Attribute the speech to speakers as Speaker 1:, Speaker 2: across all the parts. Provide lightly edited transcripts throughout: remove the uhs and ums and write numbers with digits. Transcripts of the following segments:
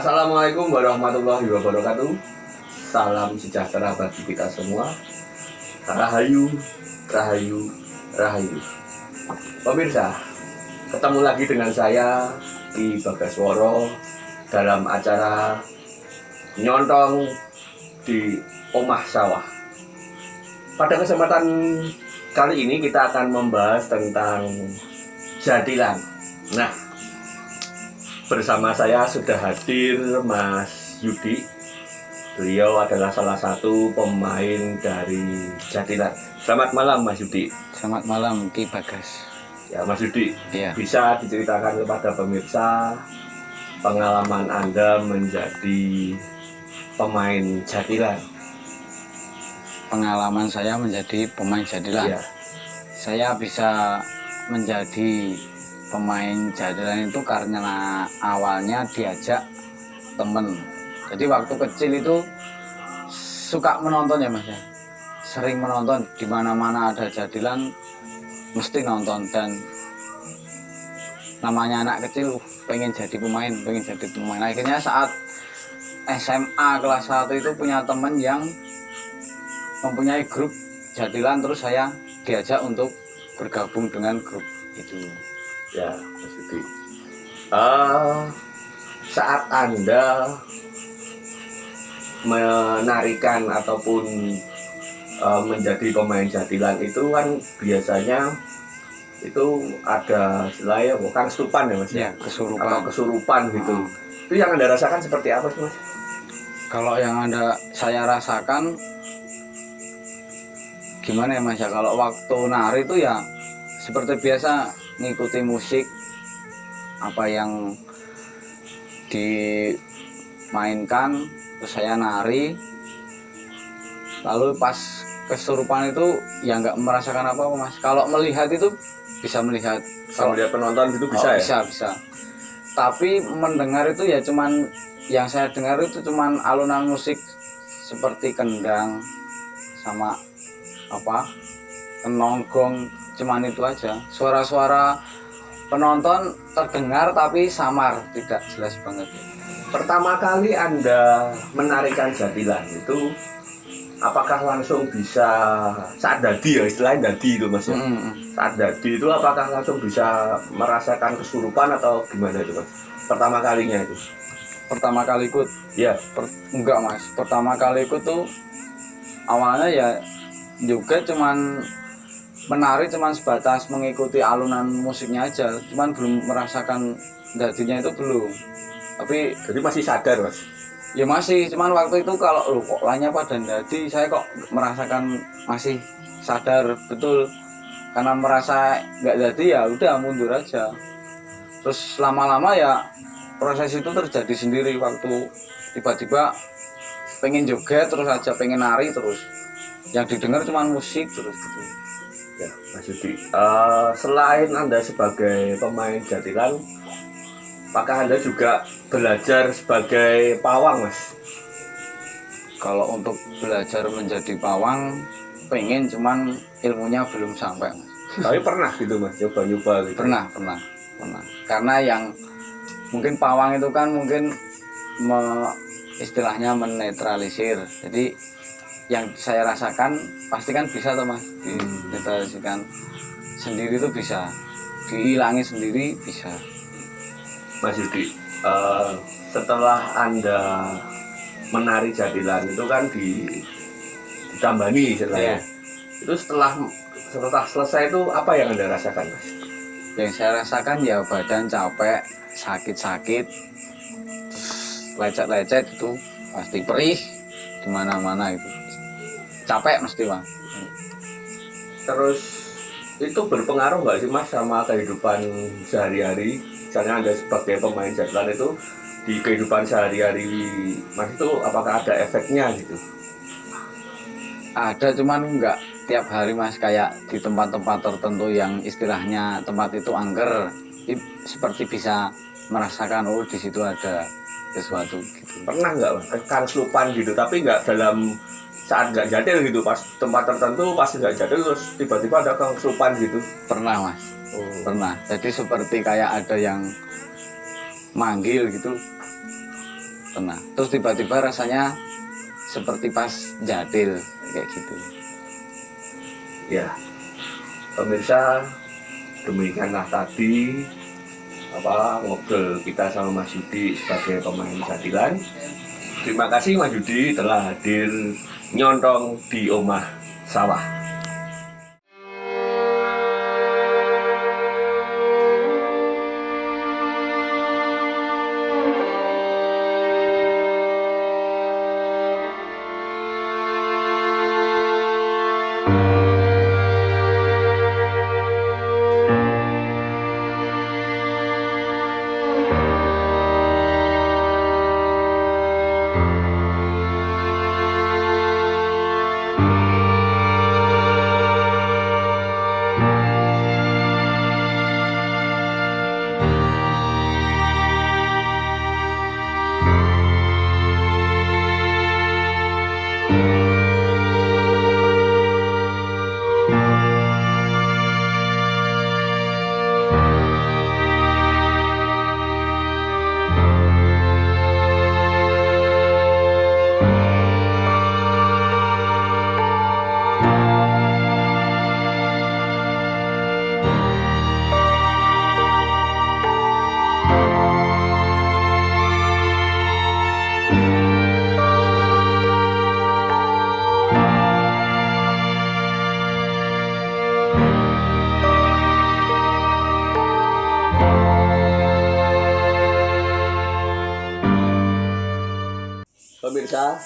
Speaker 1: Assalamualaikum warahmatullahi wabarakatuh. Salam sejahtera bagi kita semua. Rahayu, rahayu, rahayu. Pemirsa, ketemu lagi dengan saya Ki Bagasworo dalam acara Nyontong di Omah Sawah. Pada kesempatan kali ini kita akan membahas tentang jadilan. Nah, bersama saya sudah hadir Mas Yudi. Beliau adalah salah satu pemain dari jadilan. Selamat malam Mas Yudi.
Speaker 2: Selamat malam Ki Bagas.
Speaker 1: Ya Mas Yudi,
Speaker 2: Ya.
Speaker 1: bisa diceritakan kepada pemirsa pengalaman Anda menjadi pemain jadilan?
Speaker 2: Pengalaman saya menjadi pemain jadilan.
Speaker 1: Ya.
Speaker 2: Saya bisa menjadi pemain jadilan itu karena awalnya diajak temen. Jadi waktu kecil itu suka menonton ya Mas ya. Sering menonton, di mana-mana ada jadilan mesti nonton, dan namanya anak kecil pengen jadi pemain. Akhirnya saat SMA kelas 1 itu punya temen yang mempunyai grup jadilan, terus saya diajak untuk bergabung dengan grup itu.
Speaker 1: Ya, Mas Yudi. Saat Anda menarikan ataupun menjadi pemain jadilan itu kan biasanya itu ada istilahnya bukan kesurupan ya Mas?
Speaker 2: Ya, kesurupan.
Speaker 1: Atau kesurupan gitu. Itu yang Anda rasakan seperti apa sih Mas?
Speaker 2: Kalau yang saya rasakan gimana ya Mas ya, kalau waktu nari itu ya seperti biasa, ngikuti musik apa yang dimainkan, terus saya nari. Lalu pas kesurupan itu ya nggak merasakan apa-apa Mas. Kalau melihat itu bisa melihat.
Speaker 1: Kalau lihat penonton gitu bisa ya?
Speaker 2: Bisa. Tapi mendengar itu ya cuman, yang saya dengar itu cuman alunan musik seperti kendang sama apa, kenonggong, cuman itu aja. Suara-suara penonton terdengar tapi samar, tidak jelas banget.
Speaker 1: Pertama kali Anda menarikan jadilan itu apakah langsung bisa saat dadi ya, istilahnya dadi itu Mas? Saat dadi itu apakah langsung bisa merasakan kesurupan atau gimana itu Mas? Pertama kalinya itu?
Speaker 2: Pertama kali ikut?
Speaker 1: Ya.
Speaker 2: Enggak Mas, pertama kali ikut tuh awalnya ya juga cuman menari, cuman sebatas mengikuti alunan musiknya aja, cuman belum merasakan dadinya itu belum. Tapi
Speaker 1: jadi masih sadar Mas?
Speaker 2: Ya masih, cuman waktu itu kalau kok lainnya pada dadi, saya kok merasakan masih sadar betul. Karena merasa nggak dadi ya udah mundur aja. Terus lama-lama ya proses itu terjadi sendiri, waktu tiba-tiba pengen joget terus aja, pengen nari terus. Yang didengar cuma musik terus gitu.
Speaker 1: Ya, Mas Yudi, selain Anda sebagai pemain jadilan, apakah Anda juga belajar sebagai pawang, Mas?
Speaker 2: Kalau untuk belajar menjadi pawang, pengen, cuman ilmunya belum sampai, Mas.
Speaker 1: Tapi pernah gitu, Mas, nyoba-nyoba gitu?
Speaker 2: Pernah. Karena yang mungkin pawang itu kan mungkin istilahnya menetralisir. Jadi yang saya rasakan pasti kan bisa tuh Mas, dinetralisirkan sendiri tuh bisa, dihilangi sendiri bisa.
Speaker 1: Mas Yudi, setelah Anda menari jadilan itu kan ditambani istilahnya. Itu setelah selesai itu apa yang Anda rasakan Mas?
Speaker 2: Yang saya rasakan ya badan capek, sakit-sakit, lecet-lecet itu pasti, perih, di mana-mana itu. Capek mesti, Mas.
Speaker 1: Terus itu berpengaruh nggak sih Mas sama kehidupan sehari-hari? Misalnya Anda sebagai pemain jatlan itu di kehidupan sehari-hari Mas itu apakah ada efeknya gitu?
Speaker 2: Ada, cuman nggak tiap hari, Mas. Kayak di tempat-tempat tertentu yang istilahnya tempat itu angker, seperti bisa merasakan oh di situ ada sesuatu gitu.
Speaker 1: Pernah nggak Mas kesurupan gitu tapi nggak dalam saat nggak jadil gitu, pas tempat tertentu pas nggak jadil terus tiba-tiba ada kesurupan gitu?
Speaker 2: Pernah, Mas. Pernah. Jadi seperti kayak ada yang manggil gitu. Pernah. Terus tiba-tiba rasanya seperti pas jadil kayak gitu.
Speaker 1: Ya, pemirsa, demikianlah tadi ngobrol kita sama Mas Yudi sebagai pemain jadilan. Terima kasih Mas Yudi telah hadir nyontong di Omah Sawah. Pemirsa,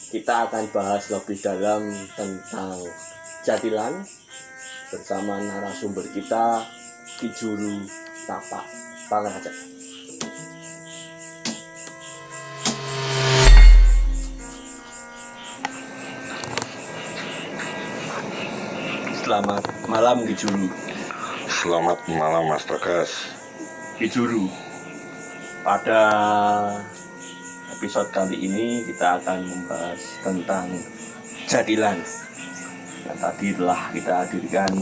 Speaker 1: kita akan bahas lebih dalam tentang jatilan bersama narasumber kita, Ki Juru Tapak Pangeraja. Selamat malam Ki Juru.
Speaker 3: Selamat malam Mas Tegas.
Speaker 1: Ki Juru, pada episode kali ini kita akan membahas tentang jadilan. Dan tadi telah kita hadirkan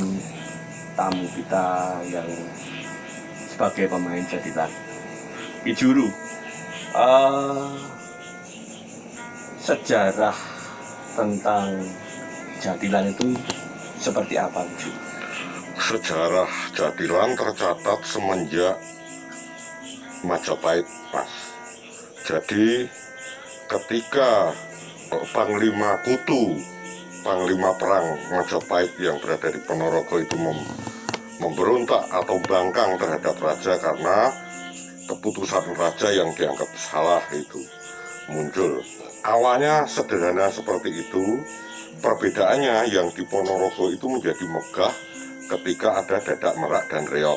Speaker 1: tamu kita yang sebagai pemain jadilan. Ki Juru, sejarah tentang jadilan itu seperti apa, Ki Juru?
Speaker 3: Sejarah jadilan tercatat semenjak Majapahit, Mas. Jadi ketika Panglima Kutu, Panglima Perang Majapahit yang berada di Ponorogo itu memberontak atau bangkang terhadap raja karena keputusan raja yang dianggap salah itu muncul. Awalnya sederhana seperti itu, perbedaannya yang di Ponorogo itu menjadi megah ketika ada Dadak Merak dan Reog.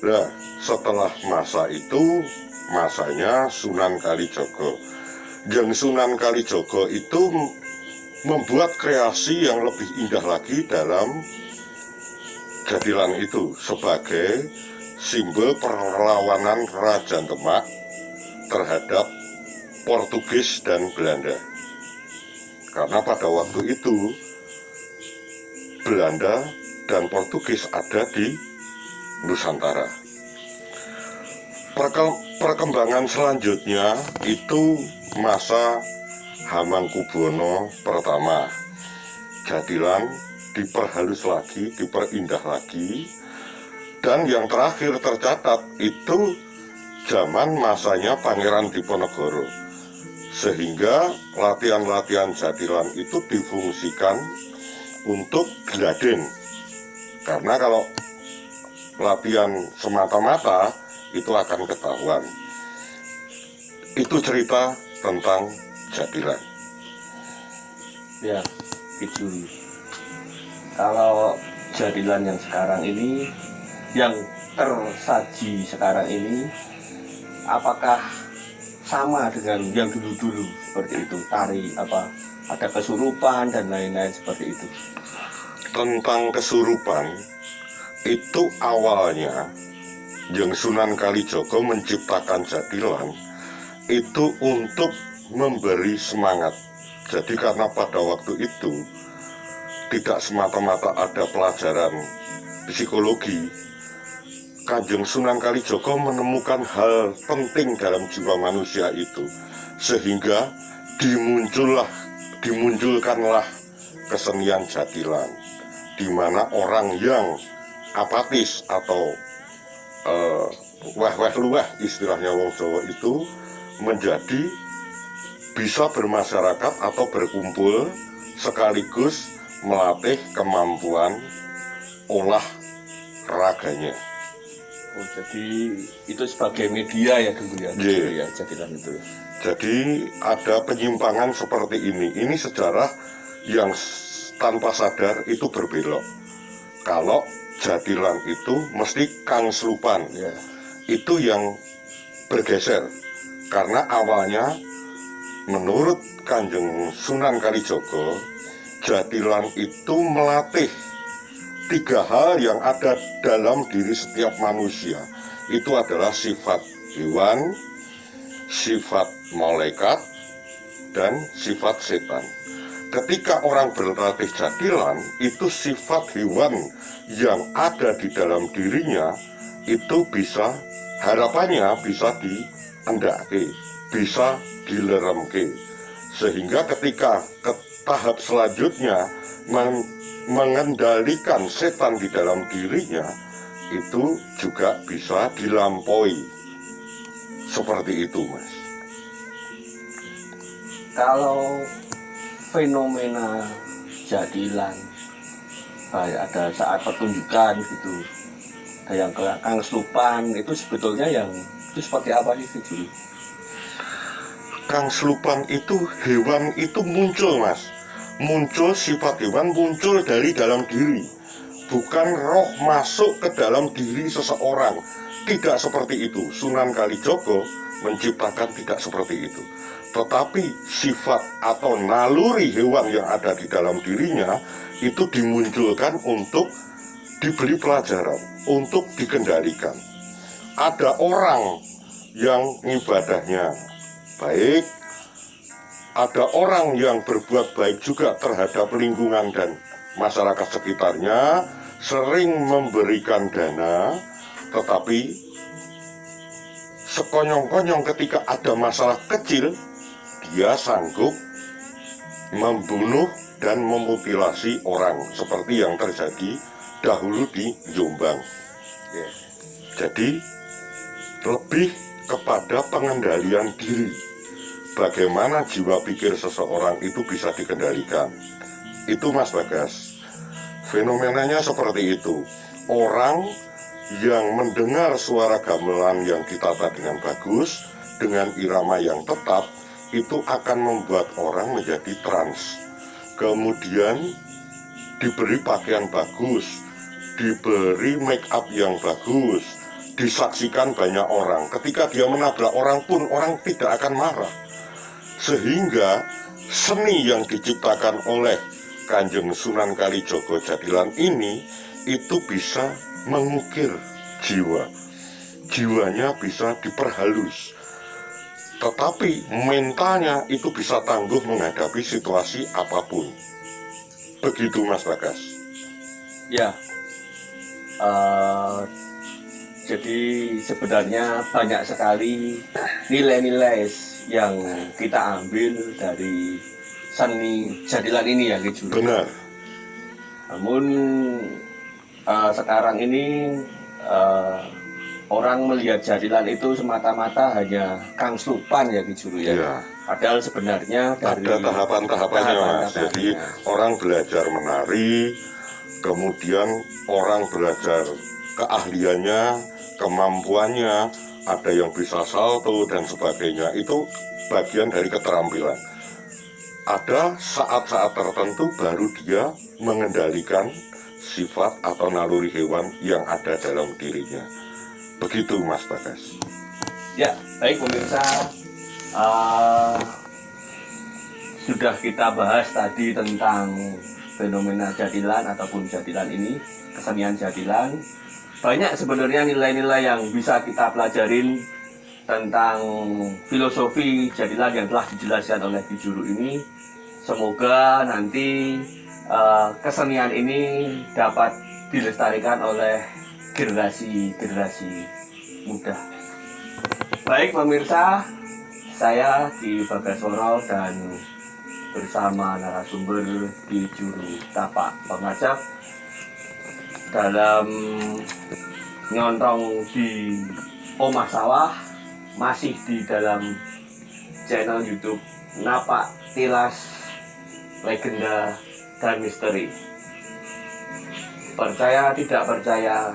Speaker 3: Nah, setelah masa itu, masanya Sunan Kalijaga. Yang Sunan Kalijaga itu membuat kreasi yang lebih indah lagi dalam jadilan itu sebagai simbol perlawanan Raja Demak terhadap Portugis dan Belanda. Karena pada waktu itu Belanda dan Portugis ada di Nusantara. Perkembangan selanjutnya itu masa Hamengkubuwono pertama. Jadilan diperhalus lagi, diperindah lagi. Dan yang terakhir tercatat itu zaman masanya Pangeran Diponegoro. Sehingga latihan-latihan jadilan itu difungsikan untuk Gladen. Karena kalau latihan semata-mata itu akan ketahuan. Itu cerita tentang jadilan.
Speaker 1: Ya, gitu. Kalau jadilan yang sekarang ini, yang tersaji sekarang ini, apakah sama dengan yang dulu-dulu seperti itu, tari apa, ada kesurupan dan lain-lain seperti itu?
Speaker 3: Tentang kesurupan, itu awalnya yang Sunan Kalijaga menciptakan jadilan itu untuk memberi semangat. Jadi karena pada waktu itu tidak semata-mata ada pelajaran psikologi, Kanjeng Sunan Kalijaga menemukan hal penting dalam jiwa manusia itu, sehingga dimunculkanlah kesenian jadilan, di mana orang yang apatis atau weh-weh luweh istilahnya wong Jawa itu menjadi bisa bermasyarakat atau berkumpul sekaligus melatih kemampuan olah raganya.
Speaker 1: Oh, jadi itu sebagai media ya dulu ya,
Speaker 3: Yeah.
Speaker 1: ya jadilan itu.
Speaker 3: Jadi ada penyimpangan seperti ini. Ini sejarah yang tanpa sadar itu berbelok. Kalau jadilan itu mesti kangslupan,
Speaker 1: Ya.
Speaker 3: itu yang bergeser. Karena awalnya menurut Kanjeng Sunan Kalijaga, jadilan itu melatih 3 hal yang ada dalam diri setiap manusia. Itu adalah sifat hewan, sifat malaikat, dan sifat setan. Ketika orang berlatih jadilan, itu sifat hewan yang ada di dalam dirinya itu bisa, harapannya bisa diendake, bisa dileremke. Sehingga ketika ke tahap selanjutnya mengendalikan setan di dalam dirinya, itu juga bisa dilampaui. Seperti itu, Mas.
Speaker 1: Kalau fenomena jadilan, ada saat pertunjukan gitu, ada yang kangslupan, itu sebetulnya yang itu seperti apa sih Juli?
Speaker 3: Kangslupan itu hewan itu muncul, Mas. Muncul, sifat hewan muncul dari dalam diri, bukan roh masuk ke dalam diri seseorang. Tidak seperti itu. Sunan Kalijaga menciptakan tidak seperti itu. Tetapi sifat atau naluri hewan yang ada di dalam dirinya itu dimunculkan untuk diberi pelajaran, untuk dikendalikan. Ada orang yang ibadahnya baik, ada orang yang berbuat baik juga terhadap lingkungan dan masyarakat sekitarnya, sering memberikan dana, tetapi sekonyong-konyong ketika ada masalah kecil, dia sanggup membunuh dan memutilasi orang, seperti yang terjadi dahulu di Jombang. Jadi lebih kepada pengendalian diri, bagaimana jiwa pikir seseorang itu bisa dikendalikan. Itu, Mas Bagas, fenomenanya seperti itu. Orang yang mendengar suara gamelan yang ditata dengan bagus, dengan irama yang tetap, itu akan membuat orang menjadi trans. Kemudian diberi pakaian bagus, diberi make up yang bagus, disaksikan banyak orang. Ketika dia menabrak orang pun orang tidak akan marah. Sehingga seni yang diciptakan oleh Kanjeng Sunan Kalijaga jadilan ini itu bisa mengukir jiwa. Jiwanya bisa diperhalus. Tetapi mentalnya itu bisa tangguh menghadapi situasi apapun. Begitu, Mas Bagas.
Speaker 1: Ya, jadi sebenarnya banyak sekali nilai-nilai yang kita ambil dari seni jadilan ini ya gitu.
Speaker 3: Benar.
Speaker 1: Namun sekarang ini orang melihat jadilan itu semata-mata hanya kangslupan ya gitu ya.
Speaker 3: Ya.
Speaker 1: Padahal sebenarnya dari
Speaker 3: Ada tahapan-tahapannya, Mas. Jadi orang belajar menari, kemudian orang belajar keahliannya, kemampuannya, ada yang bisa salto dan sebagainya. Itu bagian dari keterampilan. ada saat-saat tertentu baru dia mengendalikan sifat atau naluri hewan yang ada dalam dirinya. Begitu Mas Bagas.
Speaker 1: Ya, baik pemirsa, sudah kita bahas tadi tentang fenomena jadilan ataupun jadilan ini, kesenian jadilan. Banyak sebenarnya nilai-nilai yang bisa kita pelajarin tentang filosofi jadilan yang telah dijelaskan oleh Ki Juru ini. Semoga nanti kesenian ini dapat dilestarikan oleh generasi-generasi muda. Baik pemirsa, saya Ki Bagaswara dan bersama narasumber Ki Juru Tapak Pengajap dalam nyontong di Omah Sawah, masih di dalam channel YouTube Napak Tilas Legenda dan Misteri. Percaya tidak percaya,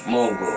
Speaker 1: monggo.